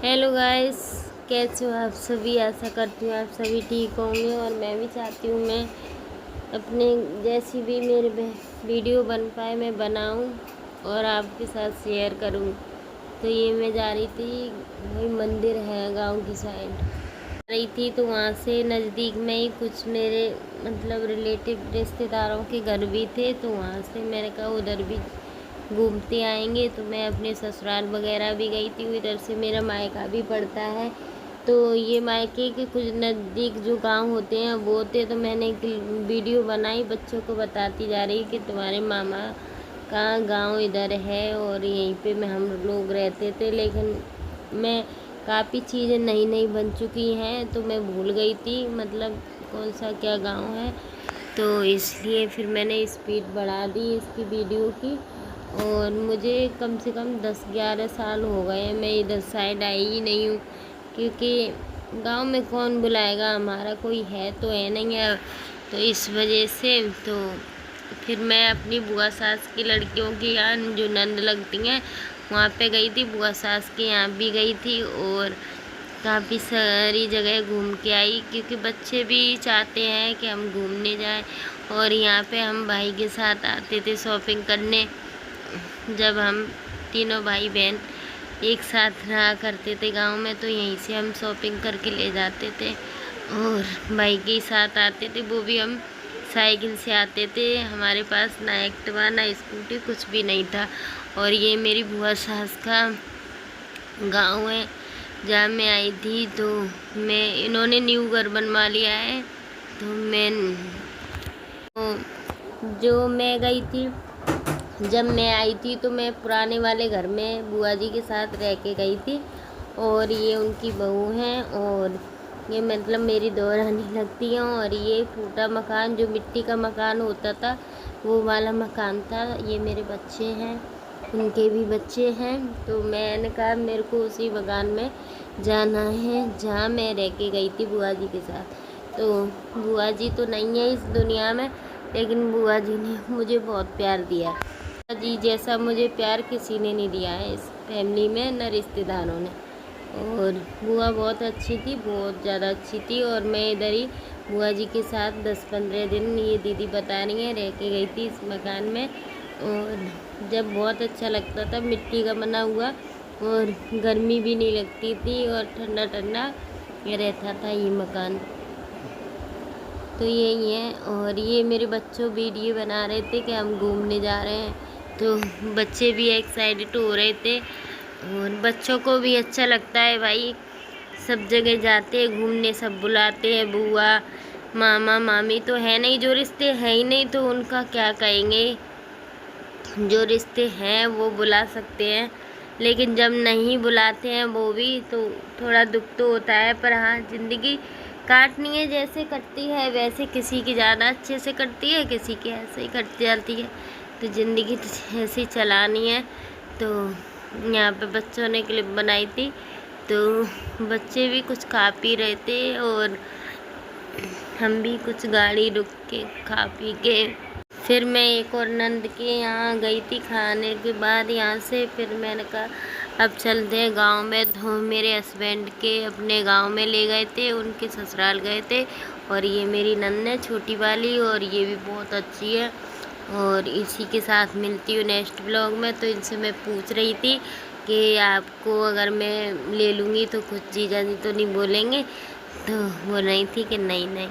Hello guys, कैसे हो आप सभी। आशा करती हूँ आप सभी ठीक होंगे और मैं भी चाहती हूँ मैं अपने जैसी भी मेरे वीडियो बन पाए मैं बनाऊँ और आपके साथ शेयर करूँ। तो ये मैं जा रही थी, वही मंदिर है गांव की साइड रही थी, तो वहाँ से नज़दीक में ही कुछ मेरे मतलब रिलेटिव रिश्तेदारों के घर भी थे, तो वहाँ से मैंने कहा उधर भी घूमते आएंगे। तो मैं अपने ससुराल वगैरह भी गई थी, इधर से मेरा मायका भी पड़ता है। तो ये मायके के कुछ नज़दीक जो गांव होते हैं वो होते, तो मैंने एक वीडियो बनाई, बच्चों को बताती जा रही कि तुम्हारे मामा का गांव इधर है और यहीं पे मैं हम लोग रहते थे। लेकिन मैं काफ़ी चीज़ें नई नई बन चुकी हैं, तो मैं भूल गई थी मतलब कौन सा क्या गांव है। तो इसलिए फिर मैंने स्पीड बढ़ा दी इसकी वीडियो की। और मुझे कम से कम 10-11 साल हो गए मैं इधर साइड आई ही नहीं हूँ, क्योंकि गांव में कौन बुलाएगा, हमारा कोई है तो है नहीं है। तो इस वजह से तो फिर मैं अपनी बुआ सास की लड़कियों की यहाँ जो नंद लगती हैं वहाँ पे गई थी, बुआ सास के यहाँ भी गई थी और काफ़ी सारी जगह घूम के आई, क्योंकि बच्चे भी चाहते हैं कि हम घूमने जाएं। और यहाँ पे हम भाई के साथ आते थे शॉपिंग करने, जब हम तीनों भाई बहन एक साथ रहा करते थे गांव में, तो यहीं से हम शॉपिंग करके ले जाते थे। और भाई के साथ आते थे, वो भी हम साइकिल से आते थे, हमारे पास ना एक्टिवा ना स्कूटी कुछ भी नहीं था। और ये मेरी बुआ सास का गांव है जहाँ मैं आई थी। तो मैं इन्होंने न्यू घर बनवा लिया है, तो मैं जो मैं गई थी, जब मैं आई थी तो मैं पुराने वाले घर में बुआ जी के साथ रह के गई थी। और ये उनकी बहू हैं और ये मतलब मेरी देवरानी लगती हैं। और ये टूटा मकान जो मिट्टी का मकान होता था वो वाला मकान था। ये मेरे बच्चे हैं, उनके भी बच्चे हैं। तो मैंने कहा मेरे को उसी मकान में जाना है जहाँ मैं रह के गई थी बुआ जी के साथ। तो बुआ जी तो नहीं है इस दुनिया में, लेकिन बुआ जी ने मुझे बहुत प्यार दिया जी, जैसा मुझे प्यार किसी ने नहीं दिया है इस फैमिली में, न रिश्तेदारों ने। और बुआ बहुत अच्छी थी, बहुत ज़्यादा अच्छी थी। और मैं इधर ही बुआ जी के साथ 10-15 दिन, ये दीदी बता रही हैं, रह के गई थी इस मकान में। और जब बहुत अच्छा लगता था, मिट्टी का बना हुआ और गर्मी भी नहीं लगती थी और ठंडा ठंडा रहता था ये मकान। तो यही है। और ये मेरे बच्चों वीडियो बना रहे थे कि हम घूमने जा रहे हैं, तो बच्चे भी एक्साइटेड हो रहे थे। और बच्चों को भी अच्छा लगता है भाई, सब जगह जाते हैं घूमने, सब बुलाते हैं, बुआ मामा मामी तो है नहीं, जो रिश्ते हैं ही नहीं तो उनका क्या कहेंगे। जो रिश्ते हैं वो बुला सकते हैं, लेकिन जब नहीं बुलाते हैं वो भी तो थोड़ा दुख तो होता है। पर हाँ, ज़िंदगी काटनी है, जैसे कटती है वैसे, किसी की ज़्यादा अच्छे से कटती है, किसी की ऐसे ही कट जाती है। तो ज़िंदगी तो ऐसे ही चलानी है। तो यहाँ पे बच्चों ने क्लिप बनाई थी, तो बच्चे भी कुछ खा पी रहे थे और हम भी कुछ गाड़ी रुक के खा पी के फिर मैं एक और नंद के यहाँ गई थी। खाने के बाद यहाँ से फिर मैंने कहा अब चलते हैं गांव में। तो मेरे हस्बैंड के अपने गांव में ले गए थे, उनके ससुराल गए थे। और ये मेरी नंद है छोटी वाली, और ये भी बहुत अच्छी है। और इसी के साथ मिलती हूँ नेक्स्ट ब्लॉग में। तो इनसे मैं पूछ रही थी कि आपको अगर मैं ले लूँगी तो कुछ जीजा जी तो नहीं बोलेंगे। तो बोल रही थी कि नहीं नहीं।